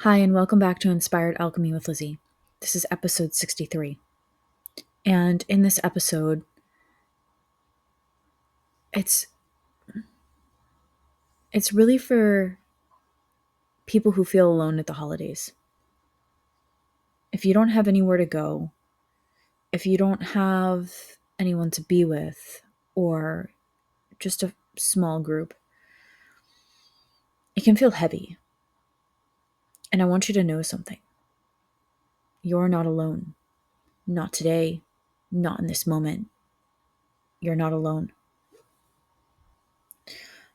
Hi, and welcome back to Inspired Alchemy with Lizzie. This is episode 63. And in this episode, it's it's really for people who feel alone at the holidays. If you don't have anywhere to go, if you don't have anyone to be with, or just a small group, it can feel heavy. And I want you to know something. You're not alone. Not today, not in this moment. You're not alone.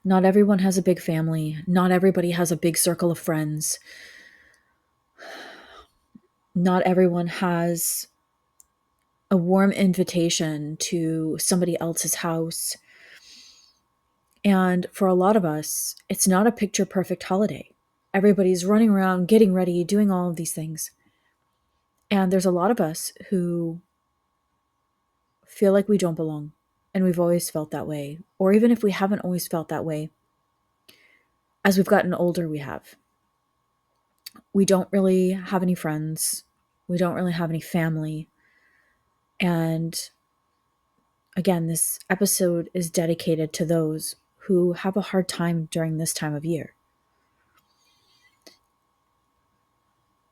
Not everyone has a big family. Not everybody has a big circle of friends. Not everyone has a warm invitation to somebody else's house. And for a lot of us, it's not a picture perfect holiday. Everybody's running around, getting ready, doing all of these things. And there's a lot of us who feel like we don't belong. And we've always felt that way. Or even if we haven't always felt that way, as we've gotten older, we have. We don't really have any friends. We don't really have any family. And again, this episode is dedicated to those who have a hard time during this time of year.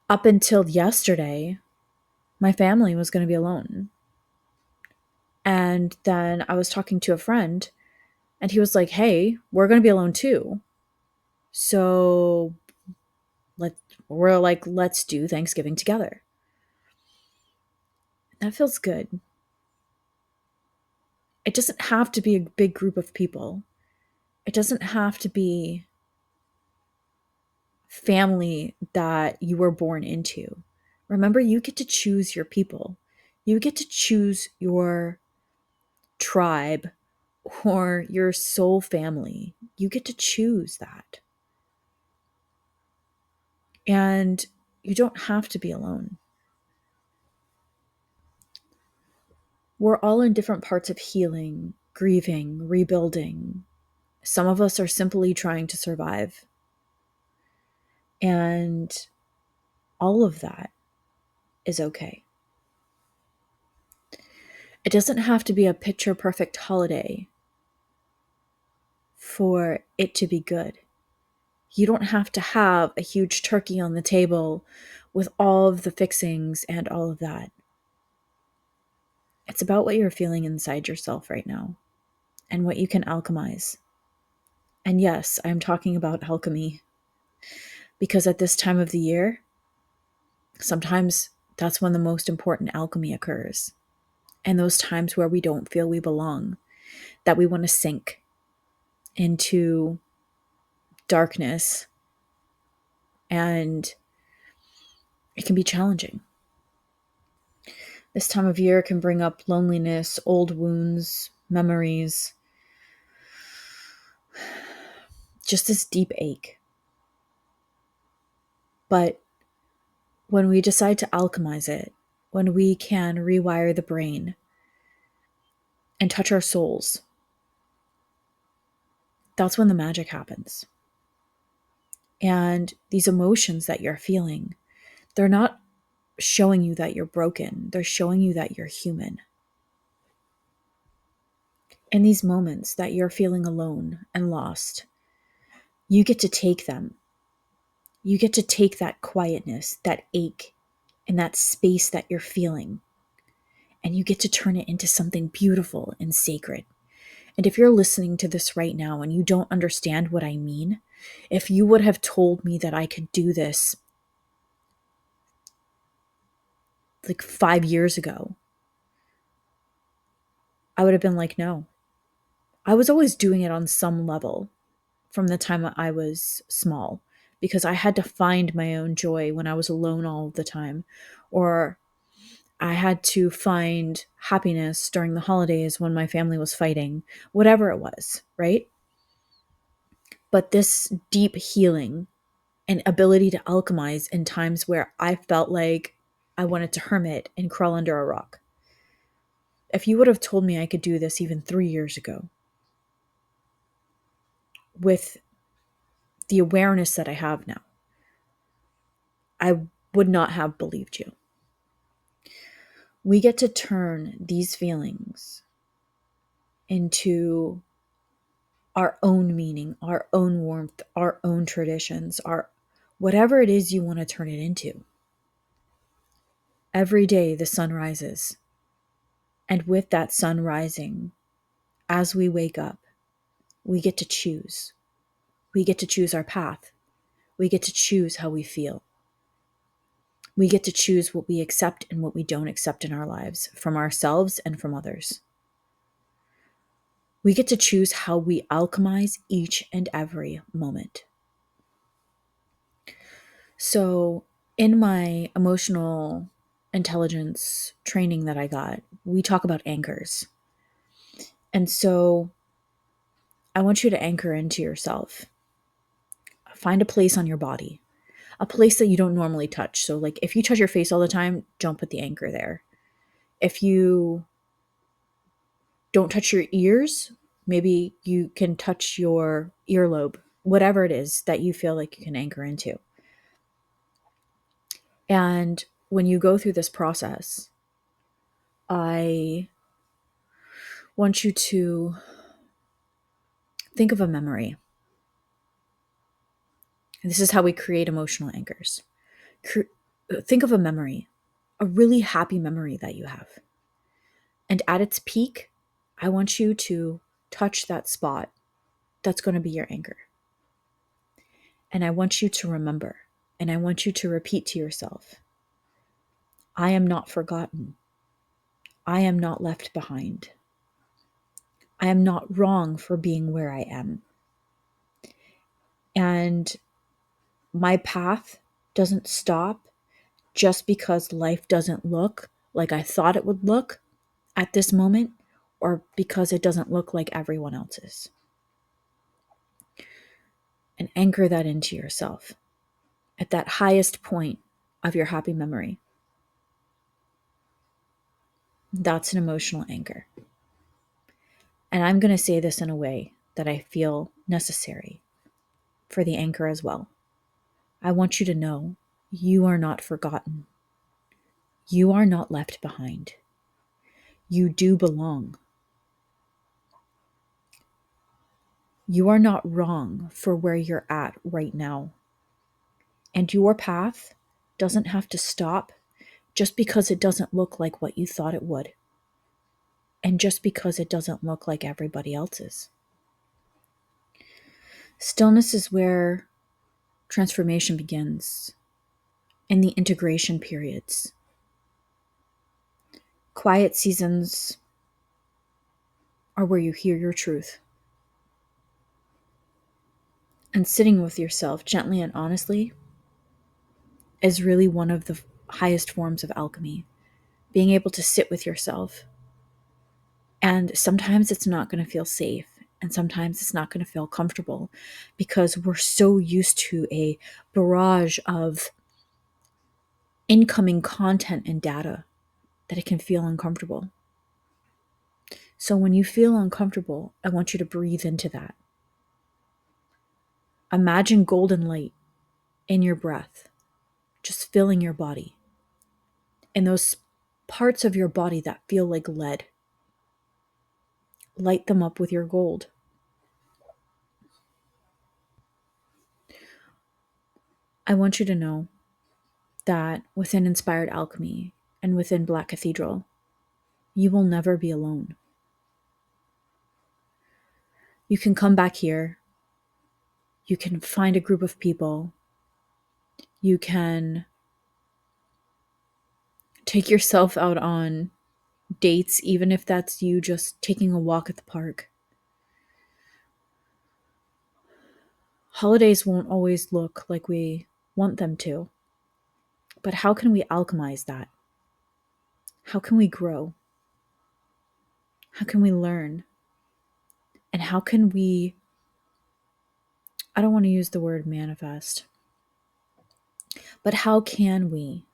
Up until yesterday, my family was going to be alone. And then I was talking to a friend, and he was like, "Hey, we're going to be alone too. So let's do Thanksgiving together." That feels good. It doesn't have to be a big group of people. It doesn't have to be family that you were born into. Remember, you get to choose your people. You get to choose your tribe or your soul family. You get to choose that. And you don't have to be alone. We're all in different parts of healing, grieving, rebuilding. Some of us are simply trying to survive. And all of that is okay. It doesn't have to be a picture perfect holiday for it to be good. You don't have to have a huge turkey on the table with all of the fixings and all of that. It's about what you're feeling inside yourself right now and what you can alchemize. And yes, I'm talking about alchemy because at this time of the year, sometimes that's when the most important alchemy occurs. And those times where we don't feel we belong, that we want to sink into darkness, and it can be challenging. This time of year can bring up loneliness, old wounds, memories, just this deep ache. But when we decide to alchemize it, when we can rewire the brain and touch our souls, that's when the magic happens. And these emotions that you're feeling, they're not showing you that you're broken. They're showing you that you're human. In these moments that you're feeling alone and lost, you get to take them. You get to take that quietness, that ache, and that space that you're feeling, and you get to turn it into something beautiful and sacred. And if you're listening to this right now and you don't understand what I mean, if you would have told me that I could do this like 5 years ago, I would have been like, no. I was always doing it on some level from the time I was small because I had to find my own joy when I was alone all the time, or I had to find happiness during the holidays when my family was fighting, whatever it was, right? But this deep healing and ability to alchemize in times where I felt like I wanted to hermit and crawl under a rock. If you would have told me I could do this even 3 years ago, with the awareness that I have now, I would not have believed you. We get to turn these feelings into our own meaning, our own warmth, our own traditions, our whatever it is you want to turn it into. Every day the sun rises. And with that sun rising, as we wake up, we get to choose. We get to choose our path. We get to choose how we feel. We get to choose what we accept and what we don't accept in our lives, from ourselves and from others. We get to choose how we alchemize each and every moment. So, in my emotional intelligence training that I got, we talk about anchors. And so, I want you to anchor into yourself. Find a place on your body, a place that you don't normally touch. So, like if you touch your face all the time, don't put the anchor there. If you don't touch your ears, maybe you can touch your earlobe, whatever it is that you feel like you can anchor into. And when you go through this process, I want you to think of a memory. And this is how we create emotional anchors. Think of a memory, a really happy memory that you have. And at its peak, I want you to touch that spot that's going to be your anchor. And I want you to remember, and I want you to repeat to yourself, I am not forgotten. I am not left behind. I am not wrong for being where I am. And my path doesn't stop just because life doesn't look like I thought it would look at this moment, or because it doesn't look like everyone else's. And anchor that into yourself at that highest point of your happy memory. That's an emotional anchor. And I'm going to say this in a way that I feel necessary for the anchor as well. I want you to know you are not forgotten. You are not left behind. You do belong. You are not wrong for where you're at right now. And your path doesn't have to stop just because it doesn't look like what you thought it would. And just because it doesn't look like everybody else's. Stillness is where transformation begins, in the integration periods. Quiet seasons are where you hear your truth. And sitting with yourself gently and honestly is really one of the highest forms of alchemy. Being able to sit with yourself. And sometimes it's not going to feel safe. And sometimes it's not going to feel comfortable because we're so used to a barrage of incoming content and data that it can feel uncomfortable. So when you feel uncomfortable, I want you to breathe into that. Imagine golden light in your breath, just filling your body. And those parts of your body that feel like lead, light them up with your gold. I want you to know that within Inspired Alchemy and within Black Cathedral, you will never be alone. You can come back here. You can find a group of people. You can take yourself out on dates, even if that's you just taking a walk at the park. Holidays won't always look like we want them to. But how can we alchemize that? How can we grow? How can we learn? And how can we, I don't want to use the word manifest, but how can we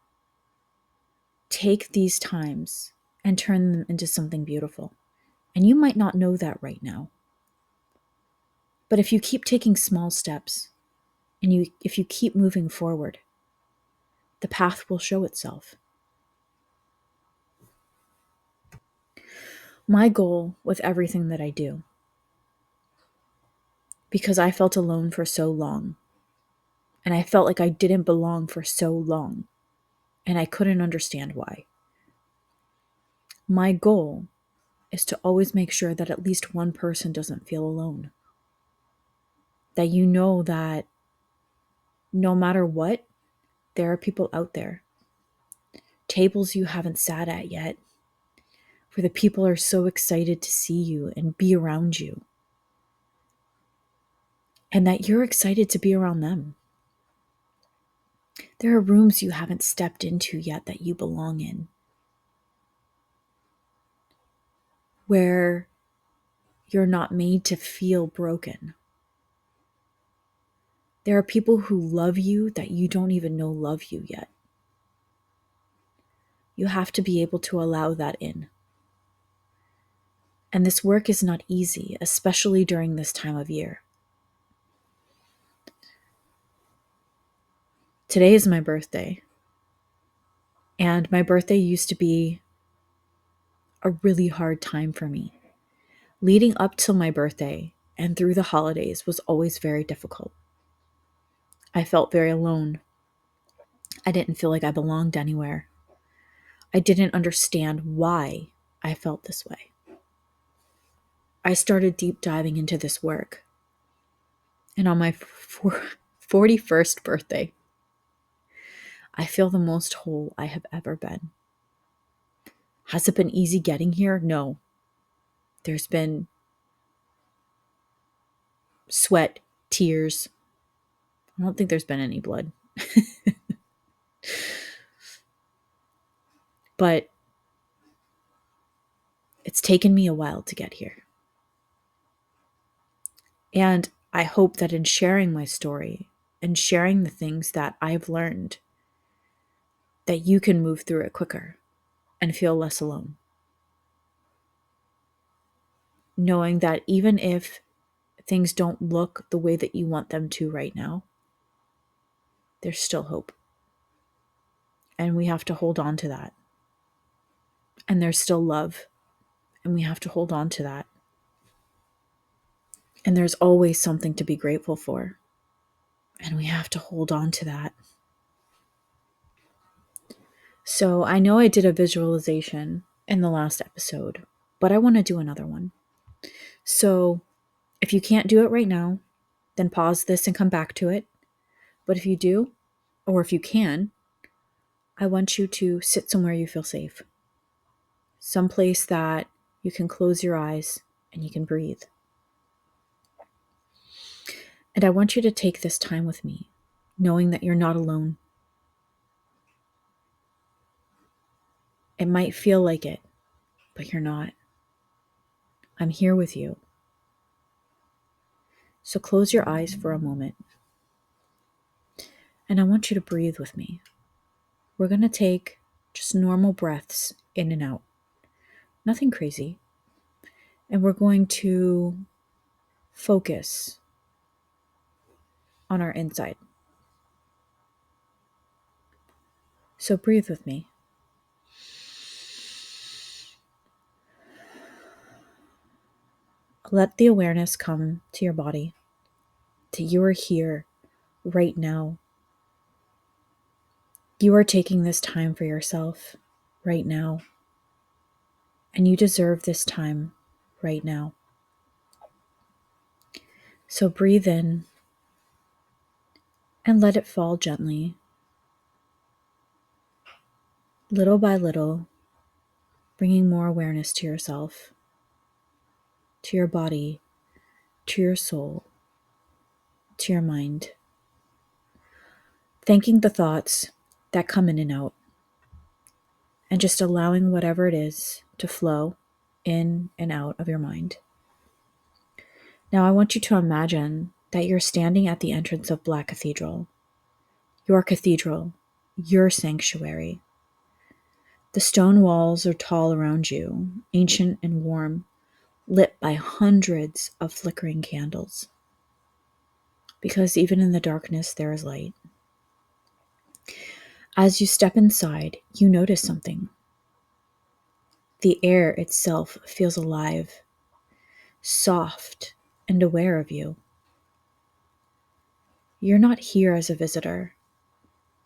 take these times and turn them into something beautiful? And you might not know that right now. But if you keep taking small steps and if you keep moving forward, The path will show itself. My goal with everything that I do, because I felt alone for so long, and I felt like I didn't belong for so long, and I couldn't understand why. My goal is to always make sure that at least one person doesn't feel alone. That you know that no matter what, there are people out there. Tables you haven't sat at yet, where the people are so excited to see you and be around you. And that you're excited to be around them. There are rooms you haven't stepped into yet that you belong in, where you're not made to feel broken. There are people who love you that you don't even know love you yet. You have to be able to allow that in. And this work is not easy, especially during this time of year. Today is my birthday. And my birthday used to be a really hard time for me. Leading up till my birthday and through the holidays was always very difficult. I felt very alone. I didn't feel like I belonged anywhere. I didn't understand why I felt this way. I started deep diving into this work. And on my 41st birthday, I feel the most whole I have ever been. Has it been easy getting here? No. There's been sweat, tears. I don't think there's been any blood. But it's taken me a while to get here. And I hope that in sharing my story and sharing the things that I've learned, that you can move through it quicker and feel less alone. Knowing that even if things don't look the way that you want them to right now, there's still hope. And we have to hold on to that. And there's still love. And we have to hold on to that. And there's always something to be grateful for. And we have to hold on to that. So I know I did a visualization in the last episode, but I want to do another one. So if you can't do it right now, then pause this and come back to it. But if you do, or if you can, I want you to sit somewhere you feel safe. Someplace that you can close your eyes and you can breathe. And I want you to take this time with me, knowing that you're not alone. It might feel like it, but you're not. I'm here with you. So close your eyes for a moment. And I want you to breathe with me. We're going to take just normal breaths in and out. Nothing crazy. And we're going to focus on our inside. So breathe with me. Let the awareness come to your body, that you are here right now. You are taking this time for yourself right now. And you deserve this time right now. So breathe in and let it fall gently, little by little, bringing more awareness to yourself, to your body, to your soul, to your mind. Thanking the thoughts that come in and out, and just allowing whatever it is to flow in and out of your mind. Now I want you to imagine that you're standing at the entrance of Black Cathedral, your sanctuary. The stone walls are tall around you, ancient and warm, lit by hundreds of flickering candles. Because even in the darkness, there is light. As you step inside, you notice something. The air itself feels alive, soft, and aware of you. You're not here as a visitor.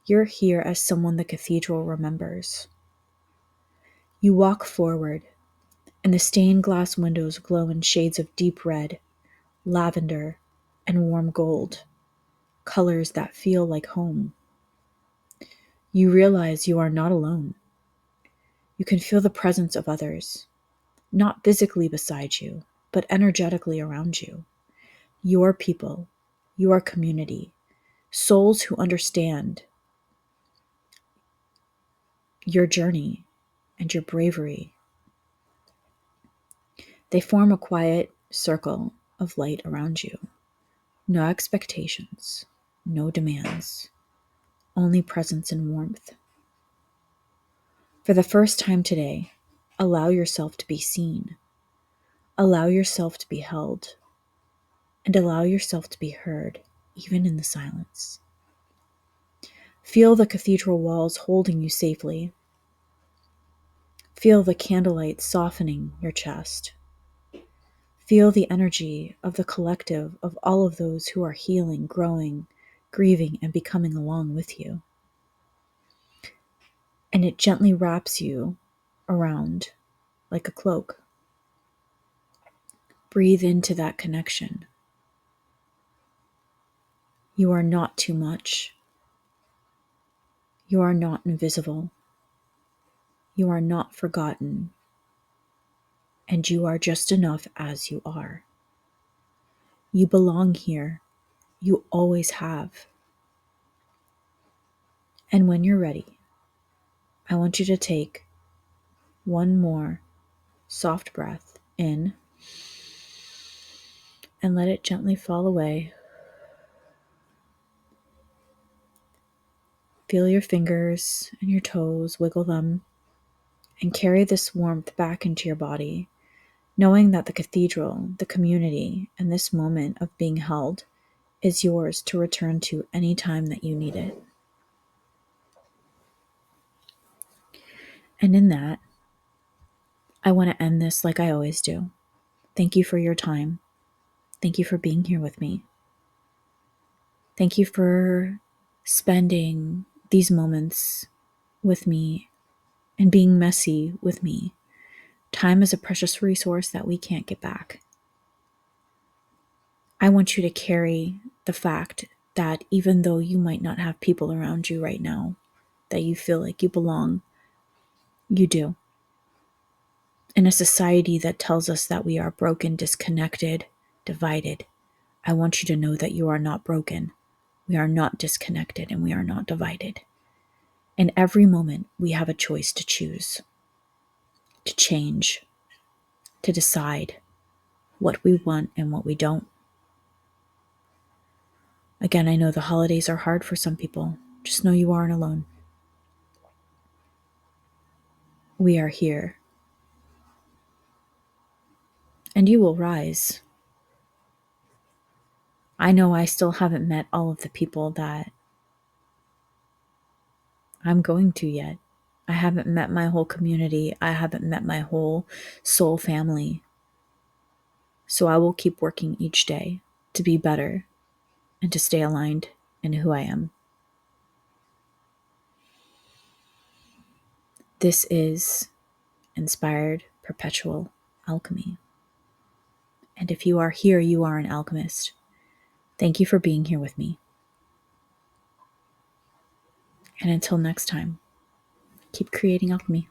You're here as someone the cathedral remembers. You walk forward, and the stained glass windows glow in shades of deep red, lavender, and warm gold, colors that feel like home. You realize you are not alone. You can feel the presence of others, not physically beside you, but energetically around you. Your people, your community, souls who understand your journey and your bravery. They form a quiet circle of light around you. No expectations, no demands, only presence and warmth. For the first time today, allow yourself to be seen, allow yourself to be held, and allow yourself to be heard, even in the silence. Feel the cathedral walls holding you safely. Feel the candlelight softening your chest. Feel the energy of the collective of all of those who are healing, growing, grieving, and becoming along with you. And it gently wraps you around like a cloak. Breathe into that connection. You are not too much. You are not invisible. You are not forgotten. And you are just enough as you are. You belong here. You always have. And when you're ready, I want you to take one more soft breath in and let it gently fall away. Feel your fingers and your toes, wiggle them, and carry this warmth back into your body, knowing that the cathedral, the community, and this moment of being held is yours to return to any time that you need it. And in that, I want to end this like I always do. Thank you for your time. Thank you for being here with me. Thank you for spending these moments with me and being messy with me. Time is a precious resource that we can't get back. I want you to carry the fact that even though you might not have people around you right now that you feel like you belong, you do. In a society that tells us that we are broken, disconnected, divided, I want you to know that you are not broken. We are not disconnected and we are not divided. In every moment, we have a choice to choose, to change, to decide what we want and what we don't. Again, I know the holidays are hard for some people. Just know you aren't alone. We are here. And you will rise. I know I still haven't met all of the people that I'm going to yet. I haven't met my whole community. I haven't met my whole soul family. So I will keep working each day to be better and to stay aligned in who I am. This is Inspired Perpetual Alchemy. And if you are here, you are an alchemist. Thank you for being here with me. And until next time, keep creating alchemy.